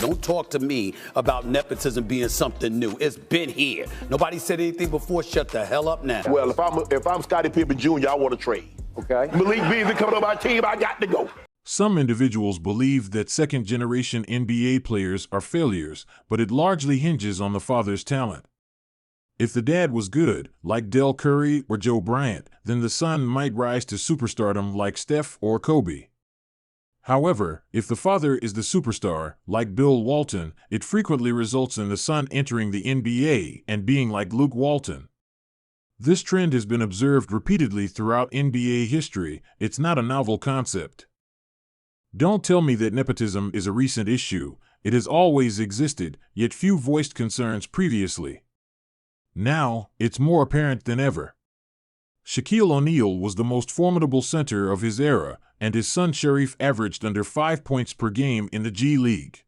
Don't talk to me about nepotism being something new. It's been here. Nobody said anything before. Shut the hell up now. Well, if I'm Scottie Pippen Jr., I want to trade. Okay. Malik Beasley coming on my team, I got to go. Some individuals believe that second-generation NBA players are failures, but it largely hinges on the father's talent. If the dad was good, like Del Curry or Joe Bryant, then the son might rise to superstardom like Steph or Kobe. However, if the father is the superstar, like Bill Walton, it frequently results in the son entering the NBA and being like Luke Walton. This trend has been observed repeatedly throughout NBA history. It's not a novel concept. Don't tell me that nepotism is a recent issue. It has always existed, yet few voiced concerns previously. Now, it's more apparent than ever. Shaquille O'Neal was the most formidable center of his era, and his son Sharif averaged under 5 points per game in the G League.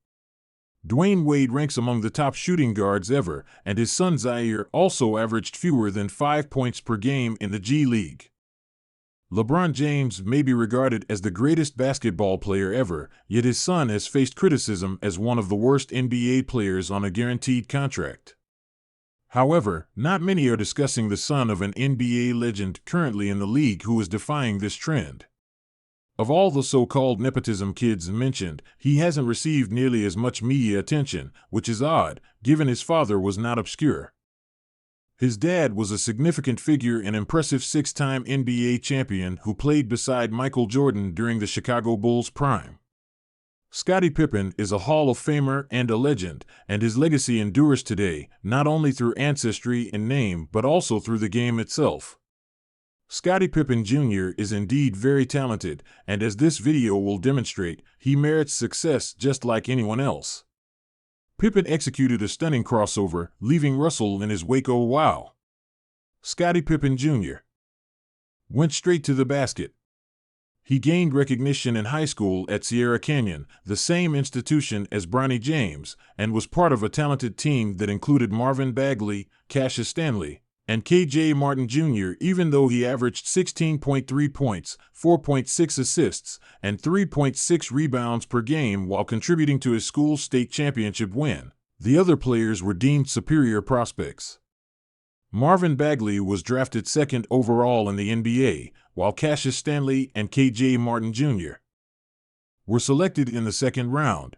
Dwayne Wade ranks among the top shooting guards ever, and his son Zaire also averaged fewer than 5 points per game in the G League. LeBron James may be regarded as the greatest basketball player ever, yet his son has faced criticism as one of the worst NBA players on a guaranteed contract. However, not many are discussing the son of an NBA legend currently in the league who is defying this trend. Of all the so-called nepotism kids mentioned, he hasn't received nearly as much media attention, which is odd, given his father was not obscure. His dad was a significant figure and impressive 6-time NBA champion who played beside Michael Jordan during the Chicago Bulls' prime. Scottie Pippen is a Hall of Famer and a legend, and his legacy endures today, not only through ancestry and name but also through the game itself. Scottie Pippen Jr. is indeed very talented, and as this video will demonstrate, he merits success just like anyone else. Pippen executed a stunning crossover, leaving Russell in his wake. Oh wow! Scottie Pippen Jr. went straight to the basket. He gained recognition in high school at Sierra Canyon, the same institution as Bronny James, and was part of a talented team that included Marvin Bagley, Cassius Stanley, and K.J. Martin Jr. Even though he averaged 16.3 points, 4.6 assists, and 3.6 rebounds per game while contributing to his school's state championship win, the other players were deemed superior prospects. Marvin Bagley was drafted second overall in the NBA, while Cassius Stanley and K.J. Martin Jr. were selected in the second round.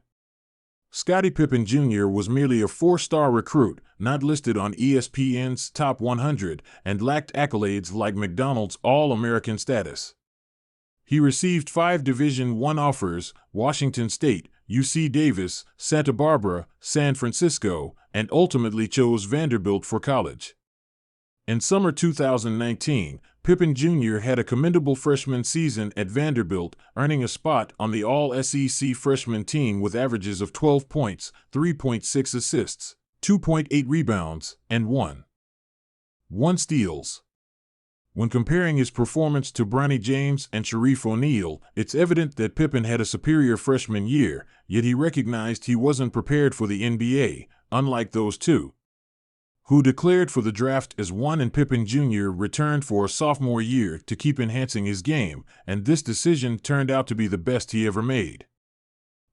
Scottie Pippen Jr. was merely a 4-star recruit, not listed on ESPN's Top 100, and lacked accolades like McDonald's All-American status. He received 5 Division I offers: Washington State, UC Davis, Santa Barbara, San Francisco, and ultimately chose Vanderbilt for college. In summer 2019, Pippen Jr. had a commendable freshman season at Vanderbilt, earning a spot on the All-SEC freshman team with averages of 12 points, 3.6 assists, 2.8 rebounds, and 1 steals. When comparing his performance to Bronny James and Shaquille O'Neal, it's evident that Pippen had a superior freshman year, yet he recognized he wasn't prepared for the NBA, unlike those two, who declared for the draft as one, and Pippen Jr. returned for a sophomore year to keep enhancing his game, and this decision turned out to be the best he ever made.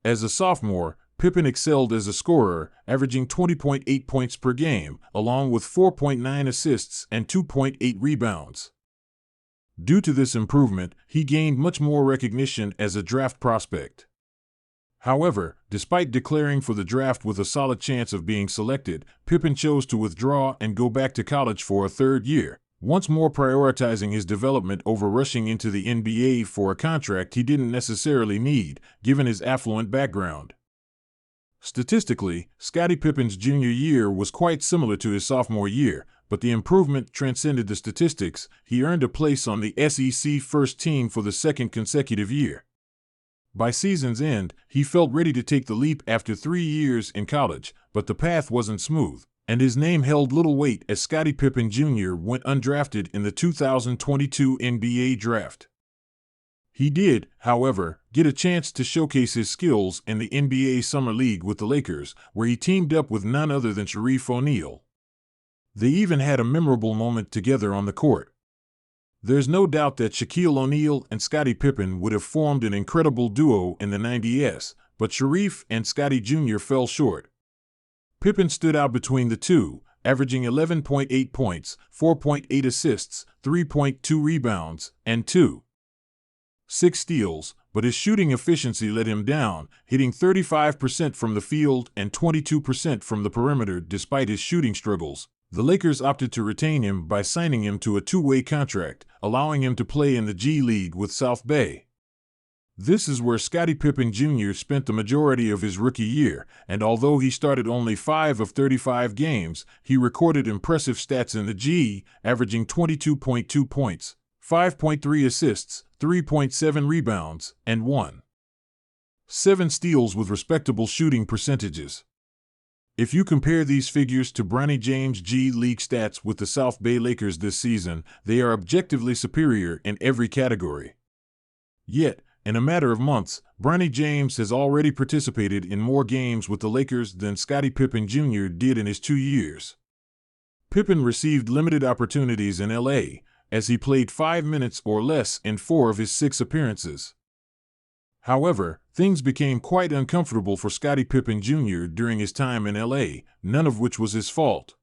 As a sophomore, Pippen excelled as a scorer, averaging 20.8 points per game, along with 4.9 assists and 2.8 rebounds. Due to this improvement, he gained much more recognition as a draft prospect. However, despite declaring for the draft with a solid chance of being selected, Pippen chose to withdraw and go back to college for a third year, once more prioritizing his development over rushing into the NBA for a contract he didn't necessarily need, given his affluent background. Statistically, Scottie Pippen's junior year was quite similar to his sophomore year, but the improvement transcended the statistics. He earned a place on the SEC first team for the second consecutive year. By season's end, he felt ready to take the leap after 3 years in college, but the path wasn't smooth, and his name held little weight as Scottie Pippen Jr. went undrafted in the 2022 NBA Draft. He did, however, get a chance to showcase his skills in the NBA Summer League with the Lakers, where he teamed up with none other than Shaquille O'Neal. They even had a memorable moment together on the court. There's no doubt that Shaquille O'Neal and Scottie Pippen would have formed an incredible duo in the 90s, but Sharif and Scottie Jr. fell short. Pippen stood out between the two, averaging 11.8 points, 4.8 assists, 3.2 rebounds, and 2.6 steals, but his shooting efficiency let him down, hitting 35% from the field and 22% from the perimeter despite his shooting struggles. The Lakers opted to retain him by signing him to a two-way contract, allowing him to play in the G League with South Bay. This is where Scottie Pippen Jr. spent the majority of his rookie year, and although he started only 5 of 35 games, he recorded impressive stats in the G, averaging 22.2 points, 5.3 assists, 3.7 rebounds, and 1.7 steals with respectable shooting percentages. If you compare these figures to Bronny James' G League stats with the South Bay Lakers this season, they are objectively superior in every category. Yet, in a matter of months, Bronny James has already participated in more games with the Lakers than Scottie Pippen Jr. did in his 2 years. Pippen received limited opportunities in LA, as he played 5 minutes or less in 4 of his 6 appearances. However, things became quite uncomfortable for Scottie Pippen Jr. during his time in LA, none of which was his fault.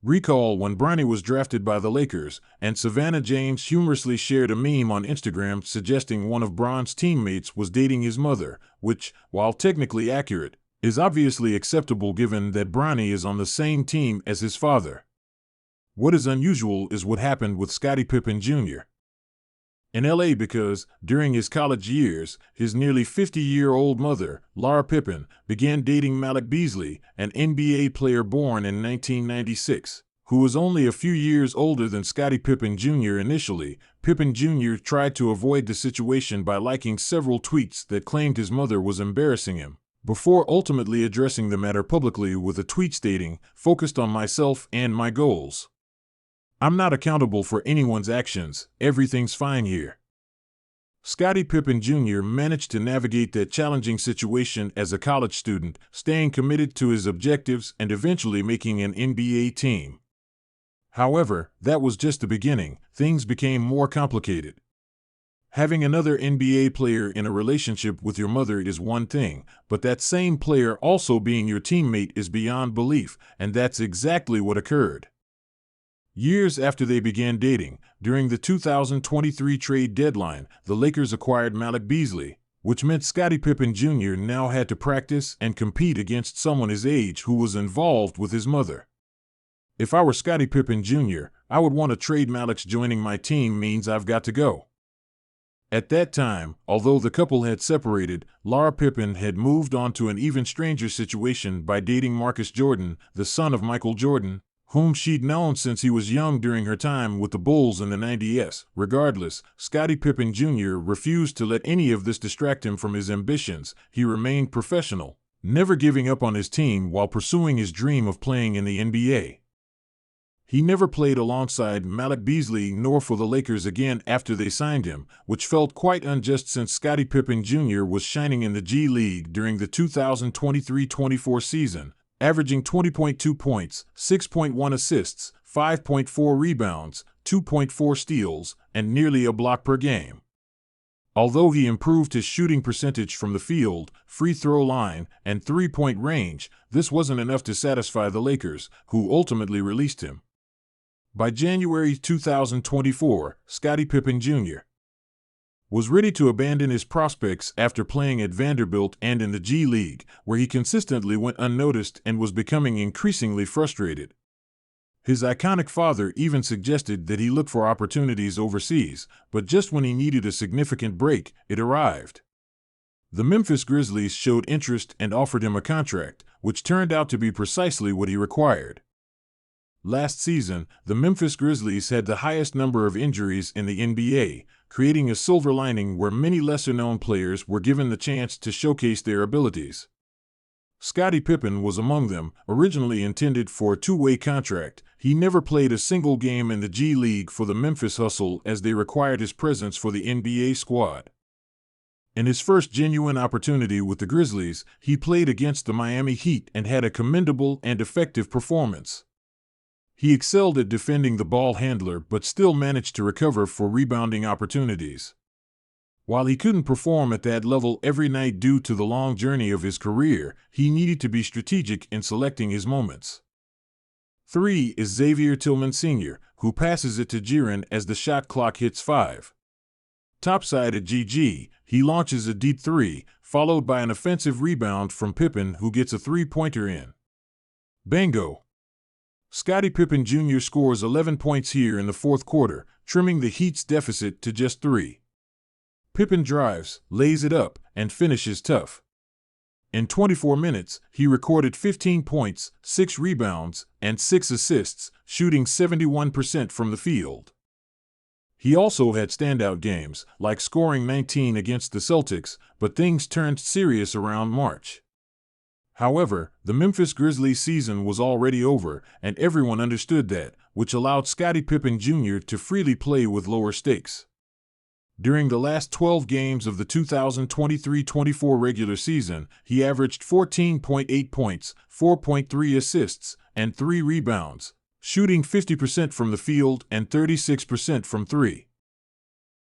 Recall when Bronny was drafted by the Lakers, and Savannah James humorously shared a meme on Instagram suggesting one of Bron's teammates was dating his mother, which, while technically accurate, is obviously acceptable given that Bronny is on the same team as his father. What is unusual is what happened with Scottie Pippen Jr. in LA because, during his college years, his nearly 50-year-old mother, Laura Pippen, began dating Malik Beasley, an NBA player born in 1996, who was only a few years older than Scottie Pippen Jr. Initially, Pippen Jr. tried to avoid the situation by liking several tweets that claimed his mother was embarrassing him, before ultimately addressing the matter publicly with a tweet stating, "Focused on myself and my goals. I'm not accountable for anyone's actions, everything's fine here." Scottie Pippen Jr. managed to navigate that challenging situation as a college student, staying committed to his objectives and eventually making an NBA team. However, that was just the beginning. Things became more complicated. Having another NBA player in a relationship with your mother is one thing, but that same player also being your teammate is beyond belief, and that's exactly what occurred. Years after they began dating, during the 2023 trade deadline, the Lakers acquired Malik Beasley, which meant Scottie Pippen Jr. now had to practice and compete against someone his age who was involved with his mother. If I were Scottie Pippen Jr., I would want to trade Malik's joining my team means I've got to go. At that time, although the couple had separated, Laura Pippen had moved on to an even stranger situation by dating Marcus Jordan, the son of Michael Jordan, whom she'd known since he was young during her time with the Bulls in the 90s. Regardless, Scottie Pippen Jr. refused to let any of this distract him from his ambitions. He remained professional, never giving up on his team while pursuing his dream of playing in the NBA. He never played alongside Malik Beasley nor for the Lakers again after they signed him, which felt quite unjust since Scottie Pippen Jr. was shining in the G League during the 2023-24 season, averaging 20.2 points, 6.1 assists, 5.4 rebounds, 2.4 steals, and nearly a block per game. Although he improved his shooting percentage from the field, free throw line, and three-point range, this wasn't enough to satisfy the Lakers, who ultimately released him. By January 2024, Scottie Pippen Jr. was ready to abandon his prospects after playing at Vanderbilt and in the G League, where he consistently went unnoticed and was becoming increasingly frustrated. His iconic father even suggested that he look for opportunities overseas, but just when he needed a significant break, it arrived. The Memphis Grizzlies showed interest and offered him a contract, which turned out to be precisely what he required. Last season, the Memphis Grizzlies had the highest number of injuries in the NBA, creating a silver lining where many lesser-known players were given the chance to showcase their abilities. Scottie Pippen was among them. Originally intended for a two-way contract, he never played a single game in the G League for the Memphis Hustle as they required his presence for the NBA squad. In his first genuine opportunity with the Grizzlies, he played against the Miami Heat and had a commendable and effective performance. He excelled at defending the ball handler but still managed to recover for rebounding opportunities. While he couldn't perform at that level every night due to the long journey of his career, he needed to be strategic in selecting his moments. 3 is Xavier Tillman Sr., who passes it to Jaren as the shot clock hits 5. Topside at GG, he launches a deep 3, followed by an offensive rebound from Pippen, who gets a three-pointer in. Bango! Scottie Pippen Jr. scores 11 points here in the fourth quarter, trimming the Heat's deficit to just 3. Pippen drives, lays it up, and finishes tough. In 24 minutes, he recorded 15 points, 6 rebounds, and 6 assists, shooting 71% from the field. He also had standout games, like scoring 19 against the Celtics, but things turned serious around March. However, the Memphis Grizzlies season was already over, and everyone understood that, which allowed Scottie Pippen Jr. to freely play with lower stakes. During the last 12 games of the 2023-24 regular season, he averaged 14.8 points, 4.3 assists, and 3 rebounds, shooting 50% from the field and 36% from 3.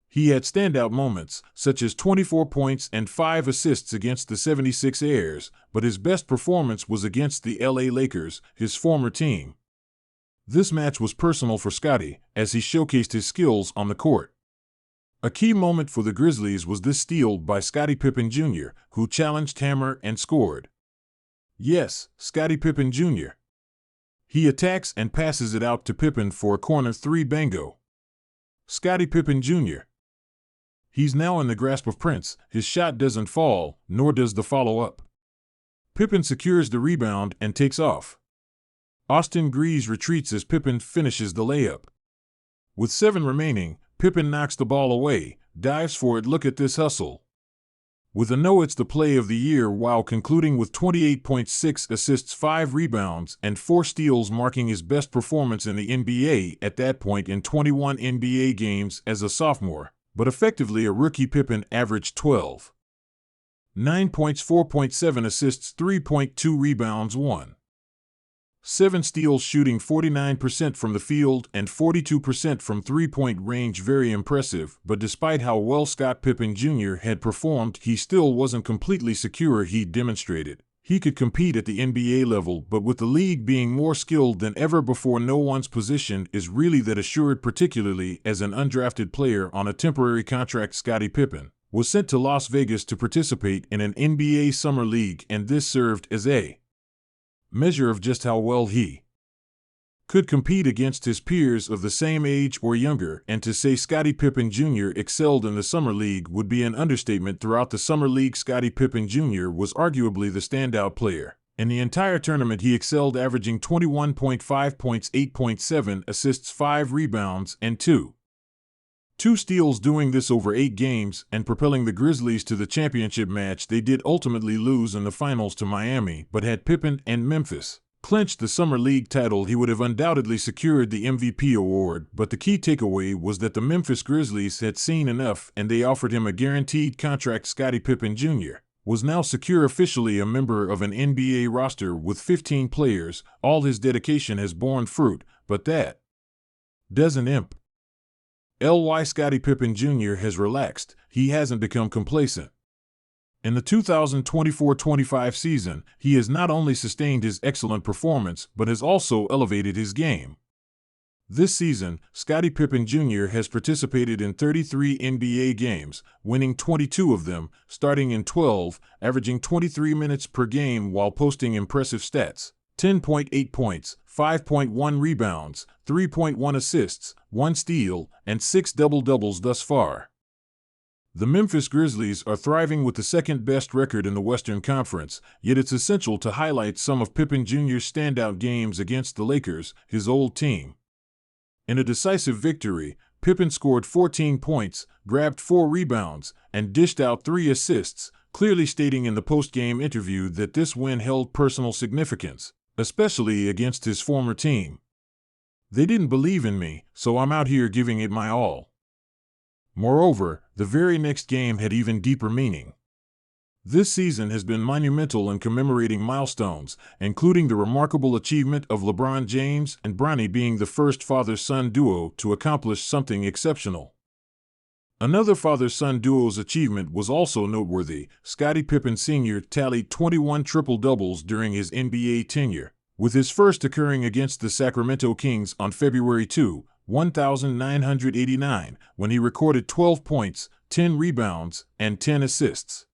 He had standout moments, such as 24 points and 5 assists against the 76ers, but his best performance was against the LA Lakers, his former team. This match was personal for Scottie, as he showcased his skills on the court. A key moment for the Grizzlies was this steal by Scottie Pippen Jr., who challenged Hammer and scored. Yes, Scottie Pippen Jr. He attacks and passes it out to Pippen for a corner 3 bango. Scottie Pippen Jr. He's now in the grasp of Prince. His shot doesn't fall, nor does the follow-up. Pippen secures the rebound and takes off. Austin Greaves retreats as Pippen finishes the layup. With 7 remaining, Pippen knocks the ball away, dives for it. Look at this hustle. With a no, it's the play of the year, while concluding with 28.6 assists, 5 rebounds, and 4 steals, marking his best performance in the NBA at that point in 21 NBA games as a sophomore, but effectively a rookie. Pippen averaged 12. 9 points, 4.7 assists, 3.2 rebounds, 1. 7 steals, shooting 49% from the field and 42% from three-point range. Very impressive, but despite how well Scott Pippen Jr. had performed, he still wasn't completely secure. He demonstrated he could compete at the NBA level, but with the league being more skilled than ever before, no one's position is really that assured, particularly as an undrafted player on a temporary contract. Scottie Pippen was sent to Las Vegas to participate in an NBA Summer League, and this served as a measure of just how well he could compete against his peers of the same age or younger, and to say Scottie Pippen Jr. excelled in the Summer League would be an understatement. Throughout the Summer League, Scottie Pippen Jr. was arguably the standout player. In the entire tournament, he excelled, averaging 21.5 points, 8.7 assists, 5 rebounds, and 2 steals, doing this over 8 games and propelling the Grizzlies to the championship match. They did ultimately lose in the finals to Miami, but had Pippen and Memphis clinched the Summer League title, he would have undoubtedly secured the MVP award. But the key takeaway was that the Memphis Grizzlies had seen enough, and they offered him a guaranteed contract. Scottie Pippen Jr. was now secure, officially a member of an NBA roster with 15 players. All his dedication has borne fruit, but that doesn't imp. Scottie Pippen Jr. has relaxed. He hasn't become complacent. In the 2024-25 season, he has not only sustained his excellent performance, but has also elevated his game. This season, Scottie Pippen Jr. has participated in 33 NBA games, winning 22 of them, starting in 12, averaging 23 minutes per game while posting impressive stats: 10.8 points, 5.1 rebounds, 3.1 assists, 1 steal, and 6 double-doubles thus far. The Memphis Grizzlies are thriving with the second-best record in the Western Conference, yet it's essential to highlight some of Pippen Jr.'s standout games against the Lakers, his old team. In a decisive victory, Pippen scored 14 points, grabbed 4 rebounds, and dished out 3 assists, clearly stating in the post-game interview that this win held personal significance, especially against his former team. "They didn't believe in me, so I'm out here giving it my all." Moreover, the very next game had even deeper meaning. This season has been monumental in commemorating milestones, including the remarkable achievement of LeBron James and Bronny being the first father-son duo to accomplish something exceptional. Another father-son duo's achievement was also noteworthy. Scottie Pippen Sr. tallied 21 triple-doubles during his NBA tenure, with his first occurring against the Sacramento Kings on February 2, 1989, when he recorded 12 points, 10 rebounds, and 10 assists.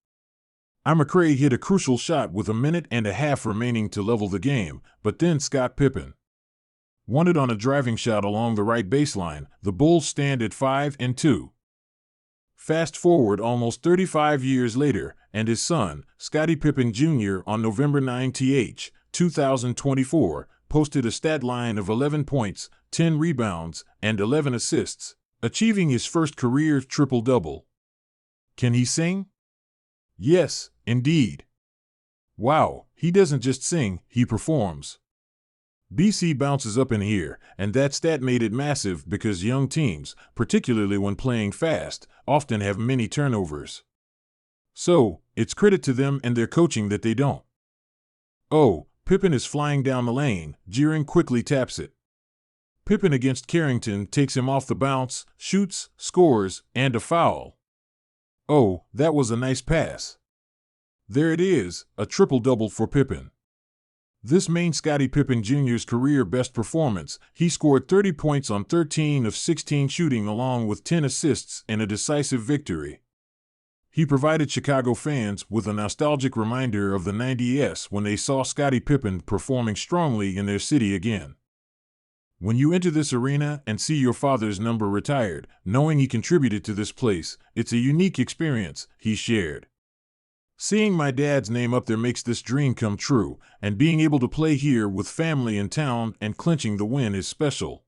McRae hit a crucial shot with a minute and a half remaining to level the game, but then Scott Pippen won it on a driving shot along the right baseline. The Bulls stand at 5-2. Fast forward almost 35 years later, and his son, Scottie Pippen Jr., on November 9, 2024, posted a stat line of 11 points, 10 rebounds, and 11 assists, achieving his first career triple-double. Can he sing? Yes, indeed. Wow, he doesn't just sing, he performs. BC bounces up in here, and that stat made it massive because young teams, particularly when playing fast, often have many turnovers. So, it's credit to them and their coaching that they don't. Oh, Pippen is flying down the lane, Jiren quickly taps it. Pippen against Carrington takes him off the bounce, shoots, scores, and a foul. Oh, that was a nice pass. There it is, a triple-double for Pippen. This made Scottie Pippen Jr.'s career best performance. He scored 30 points on 13 of 16 shooting along with 10 assists in a decisive victory. He provided Chicago fans with a nostalgic reminder of the 90s when they saw Scottie Pippen performing strongly in their city again. When you enter this arena and see your father's number retired, knowing he contributed to this place, it's a unique experience, he shared. Seeing my dad's name up there makes this dream come true, and being able to play here with family in town and clinching the win is special.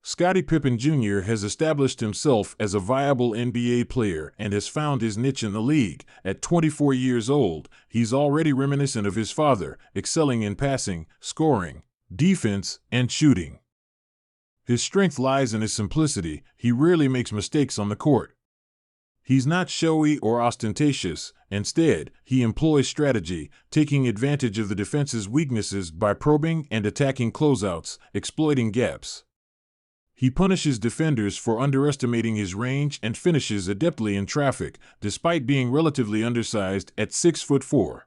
Scottie Pippen Jr. has established himself as a viable NBA player and has found his niche in the league. At 24 years old, he's already reminiscent of his father, excelling in passing, scoring, defense, and shooting. His strength lies in his simplicity. He rarely makes mistakes on the court. He's not showy or ostentatious. Instead, he employs strategy, taking advantage of the defense's weaknesses by probing and attacking closeouts, exploiting gaps. He punishes defenders for underestimating his range and finishes adeptly in traffic, despite being relatively undersized at 6'4".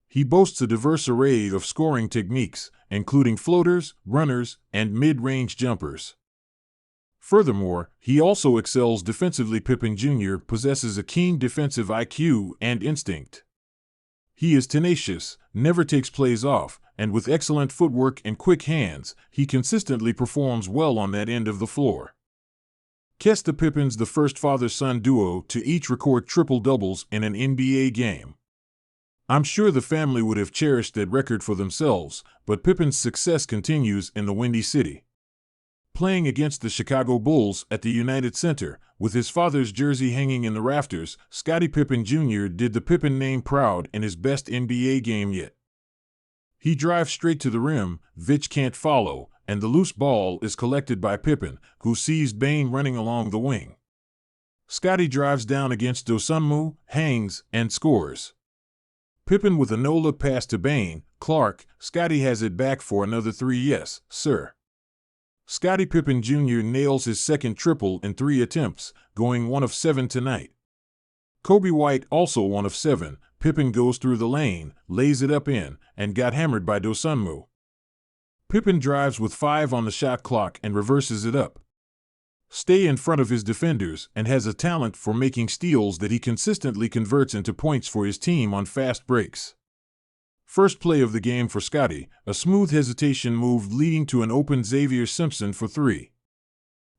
He boasts a diverse array of scoring techniques, including floaters, runners, and mid-range jumpers. Furthermore, he also excels defensively. Pippen Jr. possesses a keen defensive IQ and instinct. He is tenacious, never takes plays off, and with excellent footwork and quick hands, he consistently performs well on that end of the floor. Kesta Pippen's the first father-son duo to each record triple-doubles in an NBA game. I'm sure the family would have cherished that record for themselves, but Pippen's success continues in the Windy City. Playing against the Chicago Bulls at the United Center, with his father's jersey hanging in the rafters, Scottie Pippen Jr. did the Pippen name proud in his best NBA game yet. He drives straight to the rim, Vich can't follow, and the loose ball is collected by Pippen, who sees Bane running along the wing. Scottie drives down against Dosunmu, hangs, and scores. Pippen with a no-look pass to Bane, Clark, Scottie has it back for another three. Yes, sir. Scottie Pippen Jr. nails his second triple in 3 attempts, going 1 of 7 tonight. Kobe White also 1 of 7. Pippen goes through the lane, lays it up in, and got hammered by Dosunmu. Pippen drives with 5 on the shot clock and reverses it up. Stay in front of his defenders and has a talent for making steals that he consistently converts into points for his team on fast breaks. First play of the game for Scottie, a smooth hesitation move leading to an open Xavier Simpson for 3.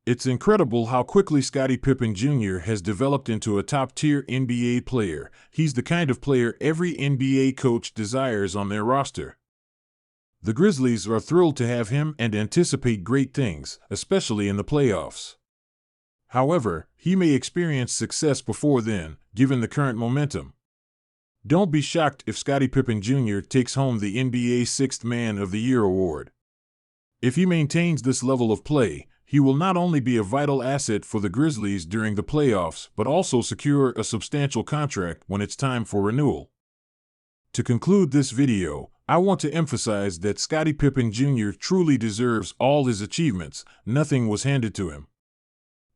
It's incredible how quickly Scottie Pippen Jr. has developed into a top-tier NBA player. He's the kind of player every NBA coach desires on their roster. The Grizzlies are thrilled to have him and anticipate great things, especially in the playoffs. However, he may experience success before then, given the current momentum. Don't be shocked if Scottie Pippen Jr. takes home the NBA Sixth Man of the Year award. If he maintains this level of play, he will not only be a vital asset for the Grizzlies during the playoffs, but also secure a substantial contract when it's time for renewal. To conclude this video, I want to emphasize that Scottie Pippen Jr. truly deserves all his achievements. Nothing was handed to him.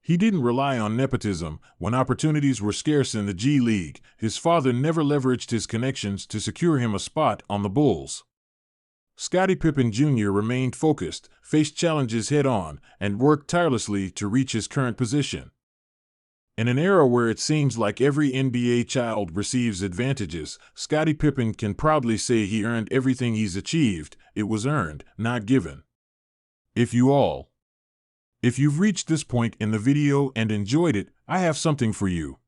He didn't rely on nepotism. When opportunities were scarce in the G League, his father never leveraged his connections to secure him a spot on the Bulls. Scottie Pippen Jr. remained focused, faced challenges head-on, and worked tirelessly to reach his current position. In an era where it seems like every NBA child receives advantages, Scottie Pippen can proudly say he earned everything he's achieved. It was earned, not given. If you've reached this point in the video and enjoyed it, I have something for you.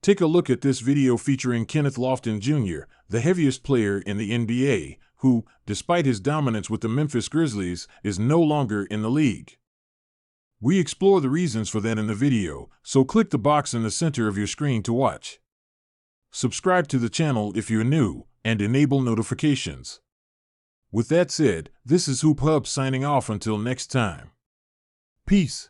Take a look at this video featuring Kenneth Lofton Jr., the heaviest player in the NBA, who, despite his dominance with the Memphis Grizzlies, is no longer in the league. We explore the reasons for that in the video, so click the box in the center of your screen to watch. Subscribe to the channel if you're new, and enable notifications. With that said, this is Hoop Hub signing off until next time. Peace.